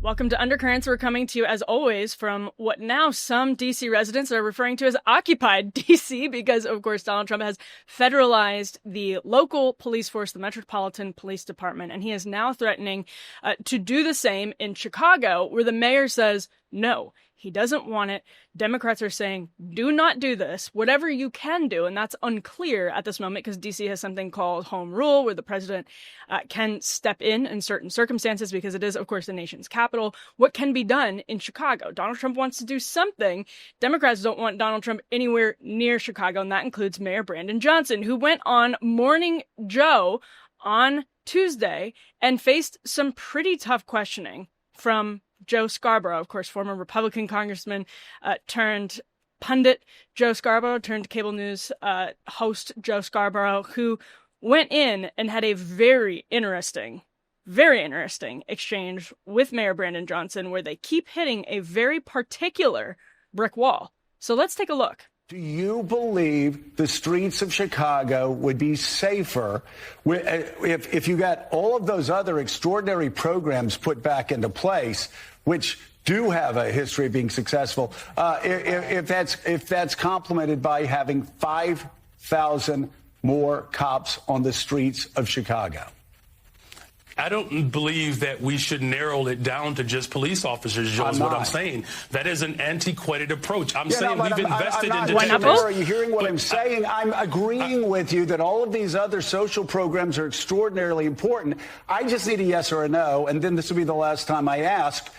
Welcome to Undercurrents. We're coming to you, as always, from what now some D.C. residents are referring to as occupied D.C. because, of course, Donald Trump has federalized the local police force, the Metropolitan Police Department, and he is now threatening to do the same in Chicago, where the mayor says, no, he doesn't want it. Democrats are saying, do not do this, whatever you can do. And that's unclear at this moment because D.C. has something called home rule, where the president can step in certain circumstances because it is, of course, the nation's capital. What can be done in Chicago? Donald Trump wants to do something. Democrats don't want Donald Trump anywhere near Chicago, and that includes Mayor Brandon Johnson, who went on Morning Joe on Tuesday and faced some pretty tough questioning from Joe Scarborough, of course, former Republican congressman turned pundit Joe Scarborough, turned cable news host Joe Scarborough, who went in and had a very interesting exchange with Mayor Brandon Johnson, where they keep hitting a very particular brick wall. So let's take a look. Do you believe the streets of Chicago would be safer if you got all of those other extraordinary programs put back into place, which do have a history of being successful, if that's complemented by having 5,000 more cops on the streets of Chicago? I don't believe that we should narrow it down to just police officers, Joe, is what I'm saying. That is an antiquated approach. I'm saying we've invested in detectives. Are you hearing what I'm saying? I'm agreeing with you that all of these other social programs are extraordinarily important. I just need a yes or a no, and then this will be the last time I ask.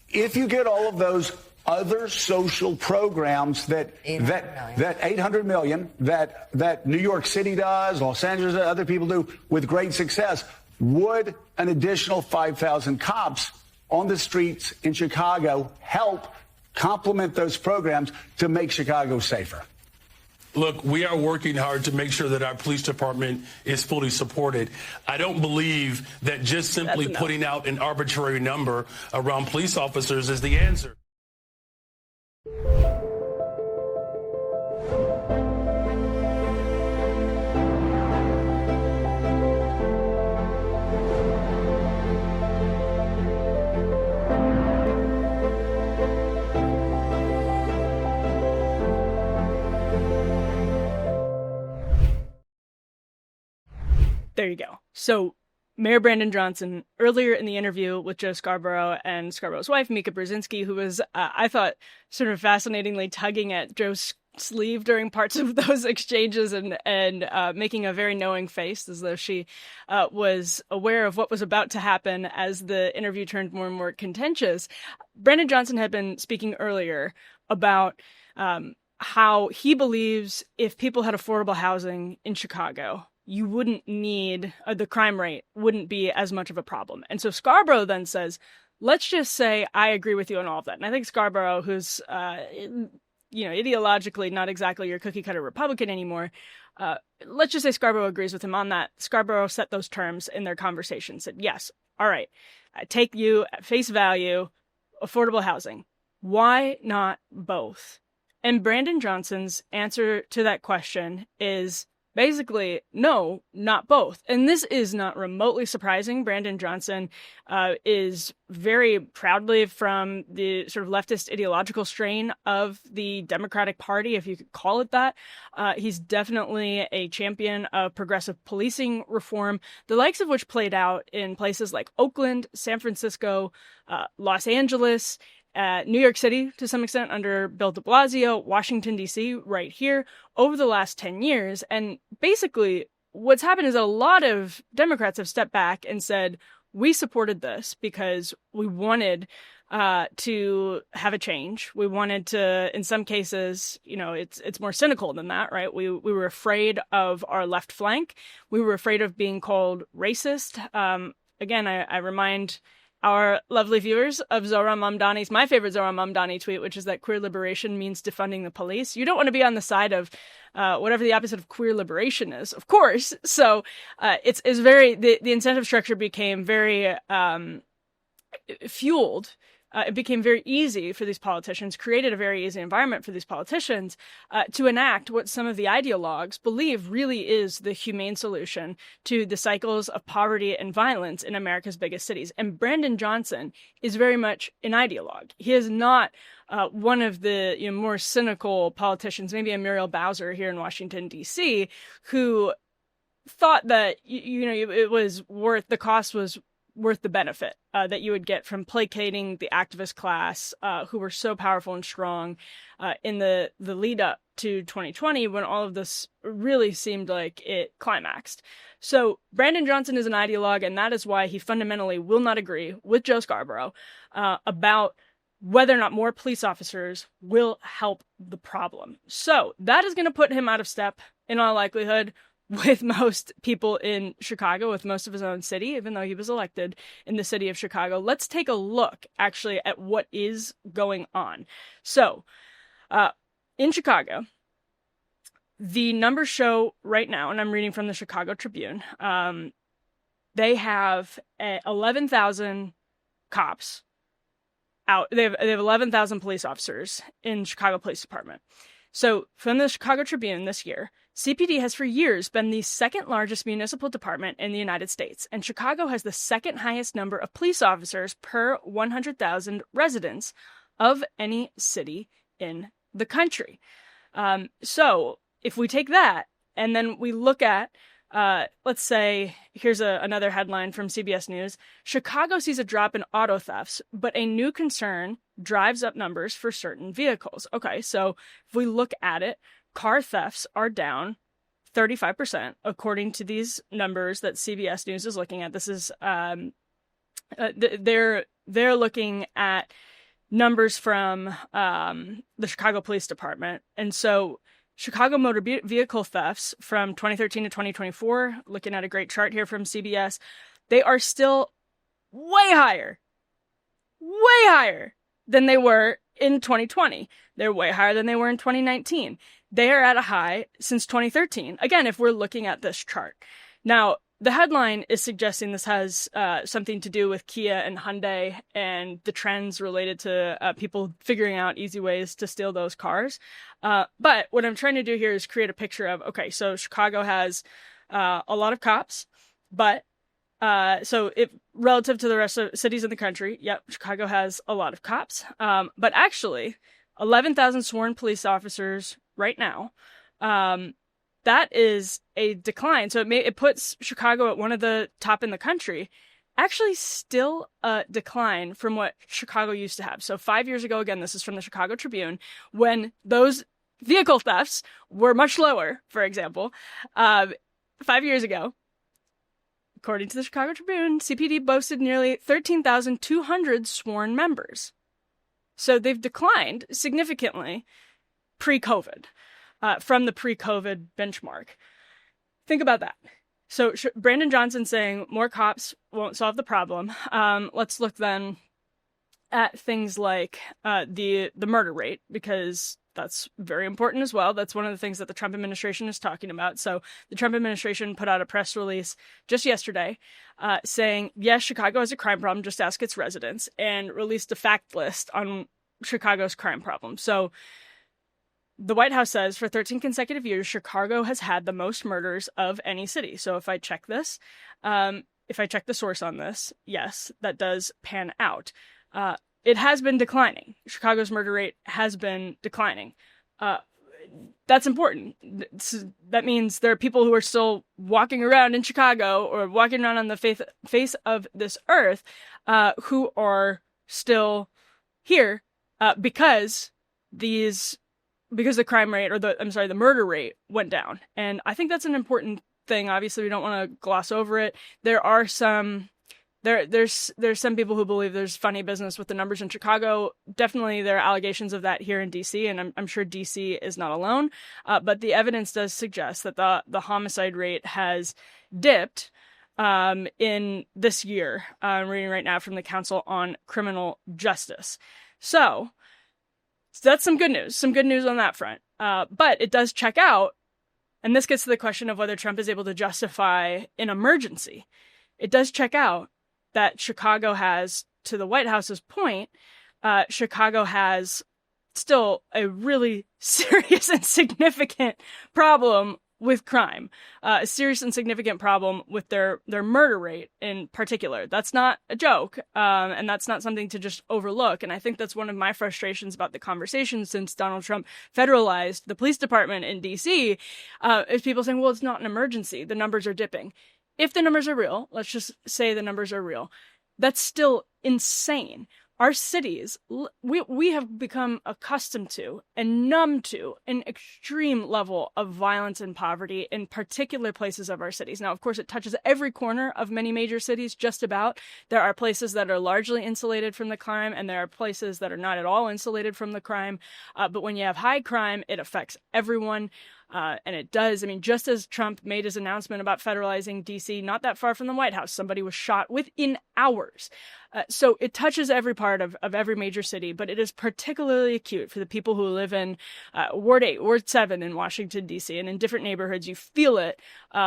If you get all of those other social programs that 800 million that New York City does, Los Angeles, other people do with great success, would an additional 5,000 cops on the streets in Chicago help complement those programs to make Chicago safer? Look, we are working hard to make sure that our police department is fully supported. I don't believe that just simply putting out an arbitrary number around police officers is the answer. There you go. So Mayor Brandon Johnson, earlier in the interview with Joe Scarborough and Scarborough's wife, Mika Brzezinski, who was, I thought, sort of fascinatingly tugging at Joe's sleeve during parts of those exchanges and making a very knowing face, as though she was aware of what was about to happen as the interview turned more and more contentious. Brandon Johnson had been speaking earlier about how he believes if people had affordable housing in Chicago, you wouldn't need, the crime rate wouldn't be as much of a problem. And so Scarborough then says, let's just say I agree with you on all of that. And I think Scarborough, who's, ideologically not exactly your cookie cutter Republican anymore, let's just say Scarborough agrees with him on that. Scarborough set those terms in their conversation, said, yes, all right, I take you at face value, affordable housing. Why not both? And Brandon Johnson's answer to that question is, basically, no, not both. And this is not remotely surprising. Brandon Johnson is very proudly from the sort of leftist ideological strain of the Democratic Party, if you could call it that. He's definitely a champion of progressive policing reform, the likes of which played out in places like Oakland, San Francisco, Los Angeles, New York City, to some extent, under Bill de Blasio, Washington, D.C., right here, over the last 10 years. And basically, what's happened is a lot of Democrats have stepped back and said, we supported this because we wanted to have a change. We wanted to, in some cases, it's more cynical than that, right? We were afraid of our left flank. We were afraid of being called racist. Again, I remind our lovely viewers of Zohran Mamdani's, my favorite Zohran Mamdani tweet, which is that queer liberation means defunding the police. You don't want to be on the side of whatever the opposite of queer liberation is, of course. So it's very, the incentive structure became very fueled it became very easy for these politicians, created a very easy environment for these politicians to enact what some of the ideologues believe really is the humane solution to the cycles of poverty and violence in America's biggest cities. And Brandon Johnson is very much an ideologue. He is not one of the more cynical politicians, maybe a Muriel Bowser here in Washington, D.C., who thought that it was worth the cost was worth the benefit that you would get from placating the activist class who were so powerful and strong in the lead up to 2020 when all of this really seemed like it climaxed. So Brandon Johnson is an ideologue, and that is why he fundamentally will not agree with Joe Scarborough about whether or not more police officers will help the problem. So that is going to put him out of step, in all likelihood, with most people in Chicago, with most of his own city, even though he was elected in the city of Chicago. Let's take a look, actually, at what is going on. So, in Chicago, the numbers show right now, and I'm reading from the Chicago Tribune, they have 11,000 cops out. They have 11,000 police officers in Chicago Police Department. So, from the Chicago Tribune this year, CPD has for years been the second largest municipal department in the United States, and Chicago has the second highest number of police officers per 100,000 residents of any city in the country. So if we take that and then we look at, let's say, here's another headline from CBS News, Chicago sees a drop in auto thefts, but a new concern drives up numbers for certain vehicles. Okay, so if we look at it, car thefts are down 35%, according to these numbers that CBS News is looking at. This is they're looking at numbers from the Chicago Police Department, and so Chicago motor vehicle thefts from 2013 to 2024. Looking at a great chart here from CBS, they are still way higher than they were in 2020. They're way higher than they were in 2019. They are at a high since 2013. Again, if we're looking at this chart. Now, the headline is suggesting this has something to do with Kia and Hyundai and the trends related to people figuring out easy ways to steal those cars. But what I'm trying to do here is create a picture of, okay, so Chicago has a lot of cops, but so if relative to the rest of cities in the country, yep, Chicago has a lot of cops. But actually, 11,000 sworn police officers right now. That is a decline. So it puts Chicago at one of the top in the country. Actually, still a decline from what Chicago used to have. So 5 years ago, again, this is from the Chicago Tribune, when those vehicle thefts were much lower, for example. 5 years ago, according to the Chicago Tribune, CPD boasted nearly 13,200 sworn members. So they've declined significantly pre-COVID, from the pre-COVID benchmark. Think about that. So Brandon Johnson saying more cops won't solve the problem. Let's look then at things like the murder rate, because that's very important as well. That's one of the things that the Trump administration is talking about. So the Trump administration put out a press release just yesterday saying, yes, Chicago has a crime problem, just ask its residents, and released a fact list on Chicago's crime problem. So the White House says for 13 consecutive years, Chicago has had the most murders of any city. So if I check this, if I check the source on this, yes, that does pan out. It has been declining. Chicago's murder rate has been declining. That's important. That means there are people who are still walking around in Chicago or walking around on the face of this earth who are still here because the crime rate or the murder rate went down. And I think that's an important thing. Obviously, we don't want to gloss over it. There are some there's some people who believe there's funny business with the numbers in Chicago. Definitely there are allegations of that here in DC, and I'm sure DC is not alone. But the evidence does suggest that the homicide rate has dipped in this year. I'm reading right now from the Council on Criminal Justice. So that's some good news on that front. But it does check out, and this gets to the question of whether Trump is able to justify an emergency. It does check out that Chicago has, to the White House's point, Chicago has still a really serious and significant problem with crime, a serious and significant problem with their murder rate in particular. That's not a joke, and that's not something to just overlook. And I think that's one of my frustrations about the conversation since Donald Trump federalized the police department in D.C., is people saying, well, it's not an emergency. The numbers are dipping. If the numbers are real, let's just say the numbers are real, that's still insane. Our cities, we have become accustomed to and numb to an extreme level of violence and poverty in particular places of our cities. Now, of course, it touches every corner of many major cities, just about. There are places that are largely insulated from the crime, and there are places that are not at all insulated from the crime. But when you have high crime, it affects everyone. And it does. I mean, just as Trump made his announcement about federalizing D.C., not that far from the White House, somebody was shot within hours. So it touches every part of every major city, but it is particularly acute for the people who live in Ward 8, Ward 7 in Washington, D.C., and in different neighborhoods. You feel it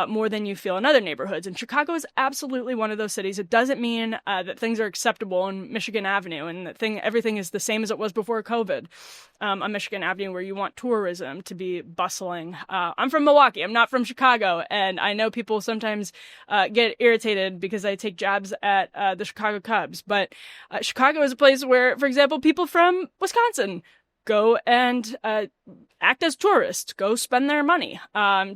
more than you feel in other neighborhoods. And Chicago is absolutely one of those cities. It doesn't mean that things are acceptable on Michigan Avenue and that everything is the same as it was before COVID on Michigan Avenue, where you want tourism to be bustling. I'm from Milwaukee. I'm not from Chicago. And I know people sometimes get irritated because I take jabs at the Chicago Cubs. But Chicago is a place where, for example, people from Wisconsin go and act as tourists, go spend their money,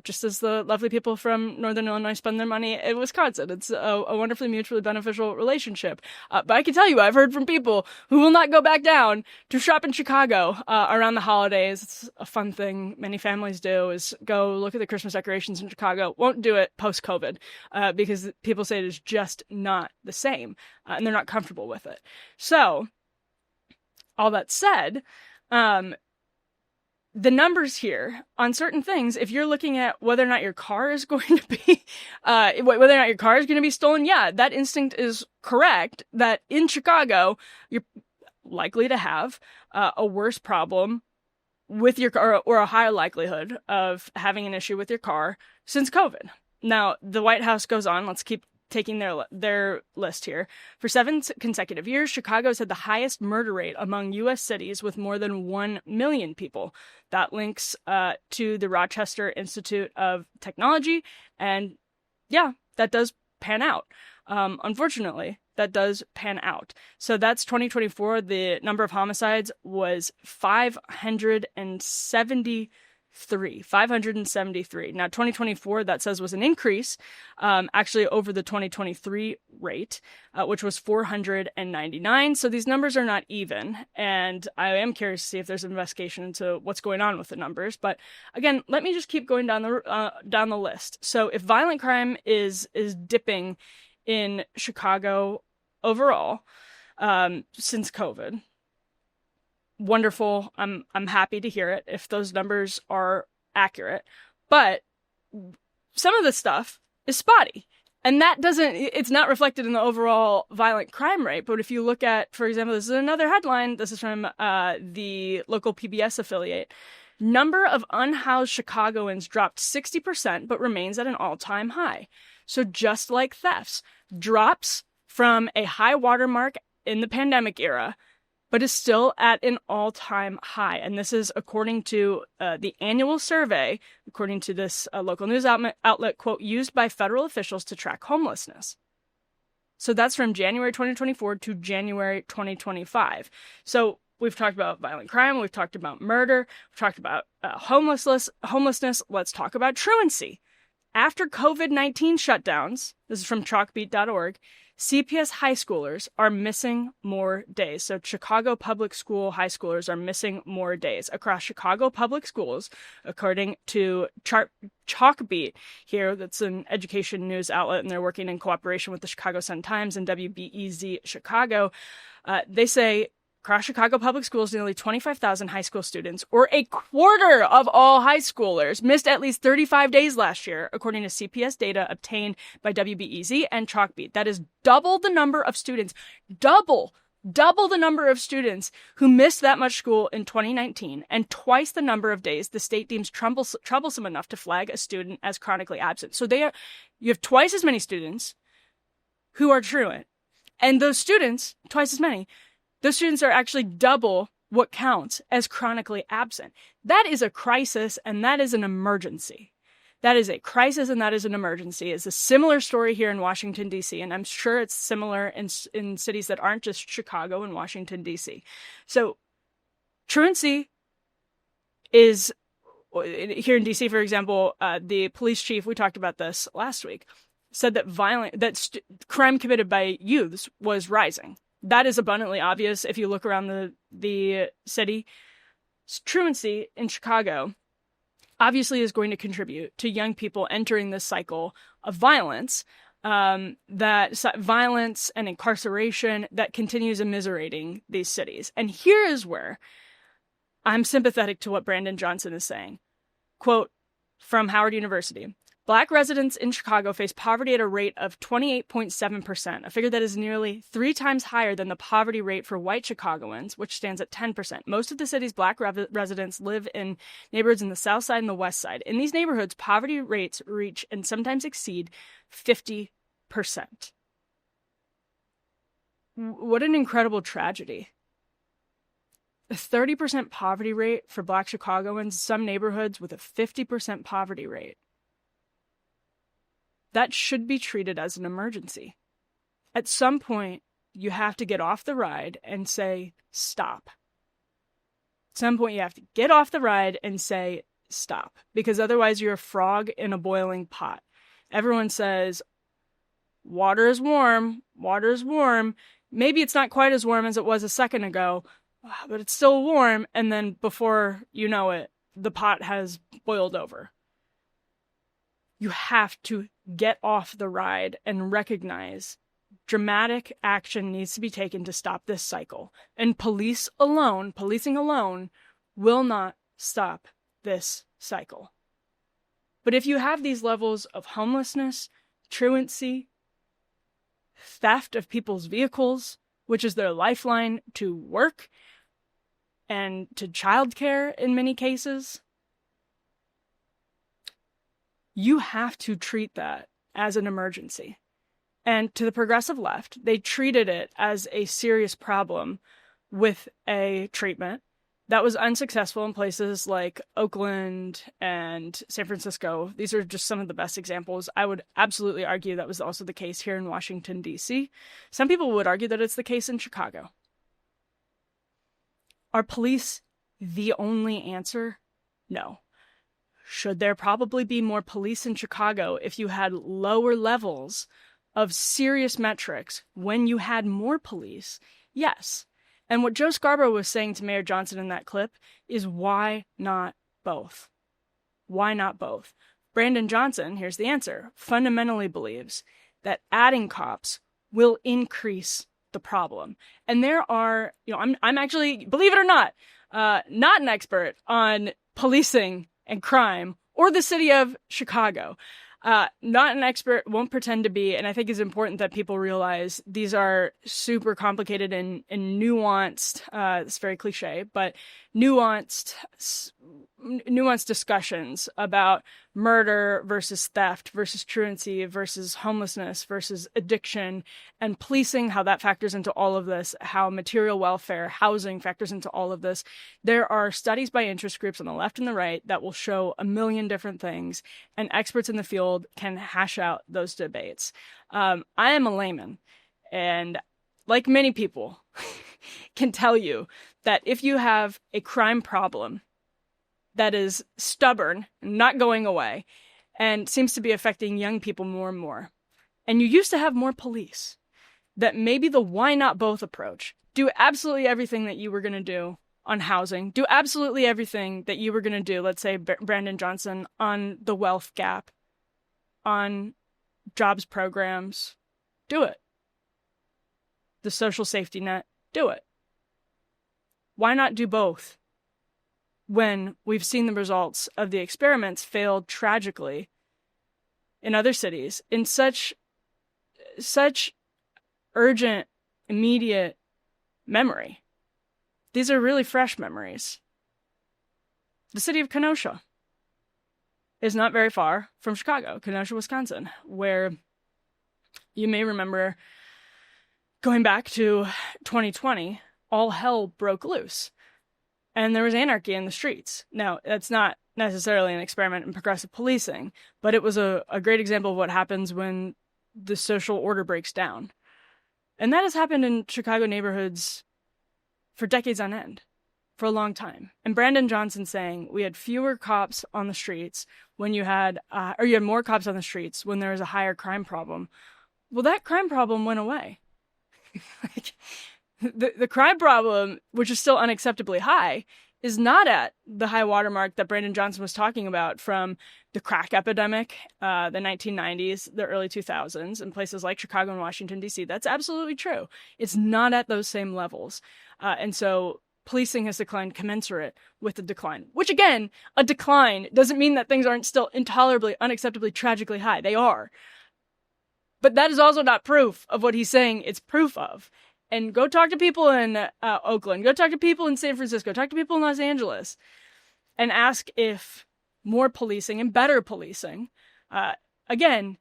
just as the lovely people from Northern Illinois spend their money in Wisconsin. It's a wonderfully mutually beneficial relationship. But I can tell you, I've heard from people who will not go back down to shop in Chicago around the holidays. It's a fun thing many families do, is go look at the Christmas decorations in Chicago. Won't do it post-COVID because people say it is just not the same, and they're not comfortable with it. So, all that said, the numbers here on certain things, if you're looking at whether or not your car is going to be, whether or not your car is going to be stolen, yeah, that instinct is correct, that in Chicago, you're likely to have a worse problem with your car, or a higher likelihood of having an issue with your car since COVID. Now, the White House goes on, let's keep taking their list here. For 7 consecutive years, Chicago's had the highest murder rate among U.S. cities with more than 1 million people. That links to the Rochester Institute of Technology. And yeah, that does pan out. Unfortunately, that does pan out. So that's 2024. The number of homicides was 573. Now, 2024, that says, was an increase, actually over the 2023 rate, which was 499. So these numbers are not even. And I am curious to see if there's an investigation into what's going on with the numbers. But again, let me just keep going down the list. So if violent crime is dipping in Chicago overall, since COVID, wonderful. I'm happy to hear it if those numbers are accurate. But some of the stuff is spotty. And it's not reflected in the overall violent crime rate. But if you look at, for example, this is another headline. This is from the local PBS affiliate. Number of unhoused Chicagoans dropped 60%, but remains at an all-time high. So just like thefts, drops from a high watermark in the pandemic era, but is still at an all-time high. And this is according to the annual survey, according to this local news outlet, quote, used by federal officials to track homelessness. So that's from January 2024 to January 2025. So we've talked about violent crime, we've talked about murder, we've talked about homelessness. Let's talk about truancy. After COVID-19 shutdowns, this is from chalkbeat.org, CPS high schoolers are missing more days. So Chicago public school high schoolers are missing more days. Across Chicago public schools, according to Chalkbeat here, that's an education news outlet, and they're working in cooperation with the Chicago Sun-Times and WBEZ Chicago, they say across Chicago public schools, nearly 25,000 high school students, or a quarter of all high schoolers, missed at least 35 days last year, according to CPS data obtained by WBEZ and Chalkbeat. That is double the number of students, double the number of students who missed that much school in 2019, and twice the number of days the state deems troublesome enough to flag a student as chronically absent. So you have twice as many students who are truant, and those students, twice as many, Those students are actually double what counts as chronically absent. That is a crisis, and that is an emergency. That is a crisis, and that is an emergency. It's a similar story here in Washington, D.C., and I'm sure it's similar in cities that aren't just Chicago and Washington, D.C. So truancy is, here in D.C., for example, the police chief, we talked about this last week, said that crime committed by youths was rising. That is abundantly obvious if you look around the city. Truancy in Chicago obviously is going to contribute to young people entering this cycle of violence, violence and incarceration that continues immiserating these cities. And here is where I'm sympathetic to what Brandon Johnson is saying. Quote from Howard University: Black residents in Chicago face poverty at a rate of 28.7%, a figure that is nearly 3 times higher than the poverty rate for white Chicagoans, which stands at 10%. Most of the city's Black residents live in neighborhoods in the South Side and the West Side. In these neighborhoods, poverty rates reach and sometimes exceed 50%. What an incredible tragedy. A 30% poverty rate for Black Chicagoans, some neighborhoods with a 50% poverty rate. That should be treated as an emergency. At some point, you have to get off the ride and say, stop. At some point, you have to get off the ride and say, stop. Because otherwise, you're a frog in a boiling pot. Everyone says, water is warm, water is warm. Maybe it's not quite as warm as it was a second ago, but it's still warm. And then before you know it, the pot has boiled over. You have to get off the ride and recognize dramatic action needs to be taken to stop this cycle. And policing alone, will not stop this cycle. But if you have these levels of homelessness, truancy, theft of people's vehicles, which is their lifeline to work and to childcare in many cases, you have to treat that as an emergency. And to the progressive left, they treated it as a serious problem with a treatment that was unsuccessful in places like Oakland and San Francisco. These are just some of the best examples. I would absolutely argue that was also the case here in Washington, D.C. Some people would argue that it's the case in Chicago. Are police the only answer? No. Should there probably be more police in Chicago if you had lower levels of serious metrics when you had more police? Yes. And what Joe Scarborough was saying to Mayor Johnson in that clip is, why not both? Why not both? Brandon Johnson, here's the answer, fundamentally believes that adding cops will increase the problem. And there are, I'm actually, believe it or not an expert on policing and crime, or the city of Chicago. Not an expert, won't pretend to be, and I think it's important that people realize these are super complicated and nuanced, it's very cliche, but nuanced discussions about murder versus theft versus truancy versus homelessness versus addiction, and policing, how that factors into all of this, how material welfare, housing factors into all of this. There are studies by interest groups on the left and the right that will show a million different things, and experts in the field can hash out those debates. I am a layman, and like many people, can tell you that if you have a crime problem that is stubborn, not going away, and seems to be affecting young people more and more, and you used to have more police, that maybe the why not both approach, do absolutely everything that you were going to do on housing, do absolutely everything that you were going to do, let's say Brandon Johnson, on the wealth gap, on jobs programs, do it. The social safety net, do it. Why not do both when we've seen the results of the experiments failed tragically in other cities in such urgent, immediate memory? These are really fresh memories. The city of Kenosha is not very far from Chicago, Kenosha, Wisconsin, where you may remember going back to 2020 all hell broke loose. And there was anarchy in the streets. Now, that's not necessarily an experiment in progressive policing, but it was a great example of what happens when the social order breaks down. And that has happened in Chicago neighborhoods for decades on end, for a long time. And Brandon Johnson saying we had fewer cops on the streets when you had more cops on the streets when there was a higher crime problem. Well, that crime problem went away. The crime problem, which is still unacceptably high, is not at the high watermark that Brandon Johnson was talking about from the crack epidemic, the 1990s, the early 2000s, in places like Chicago and Washington, D.C. That's absolutely true. It's not at those same levels. And so policing has declined commensurate with the decline, which, again, a decline doesn't mean that things aren't still intolerably, unacceptably, tragically high. They are. But that is also not proof of what he's saying it's proof of. And go talk to people in Oakland, go talk to people in San Francisco, talk to people in Los Angeles, and ask if more policing and better policing, again,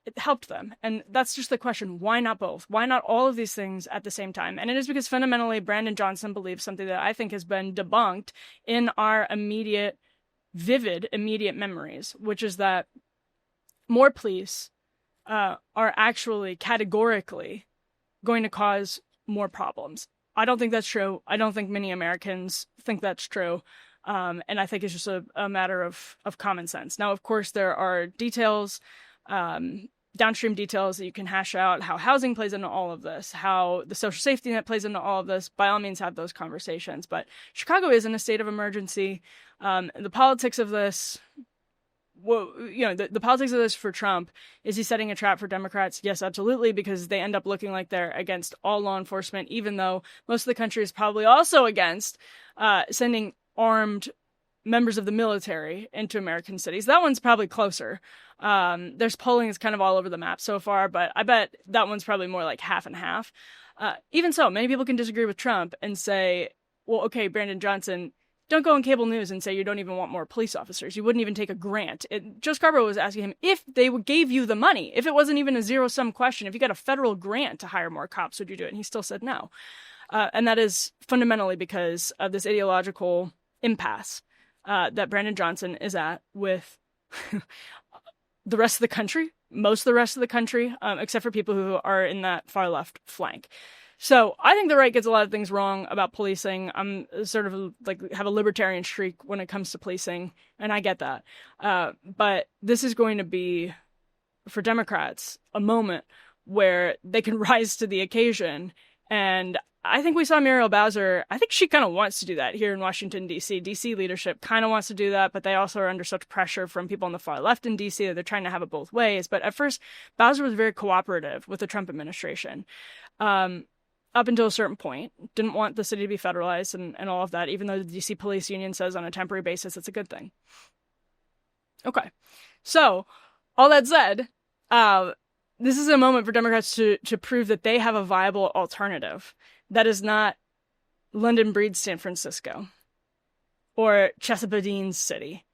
it helped them. And that's just the question. Why not both? Why not all of these things at the same time? And it is because fundamentally Brandon Johnson believes something that I think has been debunked in our vivid immediate memories, which is that more police are actually categorically going to cause more problems. I don't think that's true. I don't think many Americans think that's true. And I think it's just a matter of common sense. Now, of course, there are details, downstream details that you can hash out, how housing plays into all of this, how the social safety net plays into all of this. By all means, have those conversations. But Chicago is in a state of emergency. The politics of this... Well, the politics of this for Trump, is he setting a trap for Democrats? Yes, absolutely, because they end up looking like they're against all law enforcement, even though most of the country is probably also against sending armed members of the military into American cities. That one's probably closer. There's polling is kind of all over the map so far, but I bet that one's probably more like half and half. Even so, many people can disagree with Trump and say, well, okay, Brandon Johnson, don't go on cable news and say you don't even want more police officers. You wouldn't even take a grant. Joe Scarborough was asking him if they gave you the money, if it wasn't even a zero-sum question, if you got a federal grant to hire more cops, would you do it? And he still said no. And that is fundamentally because of this ideological impasse that Brandon Johnson is at with the rest of the country, most of the rest of the country, except for people who are in that far left flank. So I think the right gets a lot of things wrong about policing. I'm sort of have a libertarian streak when it comes to policing, and I get that. But this is going to be, for Democrats, a moment where they can rise to the occasion. And I think we saw Muriel Bowser. I think she kind of wants to do that here in Washington, D.C. D.C. leadership kind of wants to do that, but they also are under such pressure from people on the far left in D.C. that they're trying to have it both ways. But at first, Bowser was very cooperative with the Trump administration. Up until a certain point, didn't want the city to be federalized and all of that, even though the D.C. police union says on a temporary basis it's a good thing. Okay. So, all that said, this is a moment for Democrats to prove that they have a viable alternative that is not London breeds San Francisco or Chesapeake's city.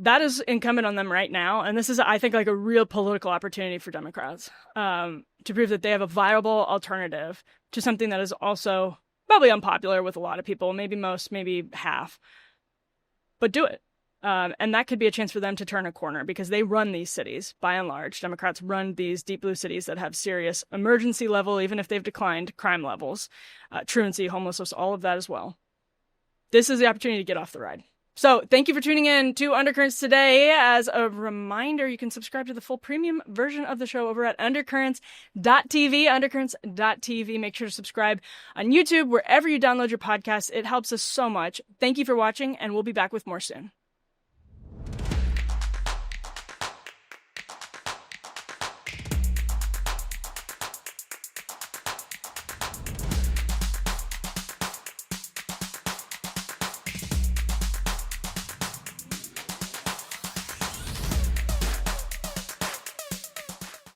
That is incumbent on them right now, and this is, I think, like a real political opportunity for Democrats to prove that they have a viable alternative to something that is also probably unpopular with a lot of people, maybe most, maybe half, but do it. And that could be a chance for them to turn a corner because they run these cities, by and large. Democrats run these deep blue cities that have serious emergency level, even if they've declined, crime levels, truancy, homelessness, all of that as well. This is the opportunity to get off the ride. So thank you for tuning in to Undercurrents today. As a reminder, you can subscribe to the full premium version of the show over at undercurrents.tv, undercurrents.tv. Make sure to subscribe on YouTube, wherever you download your podcasts. It helps us so much. Thank you for watching, and we'll be back with more soon.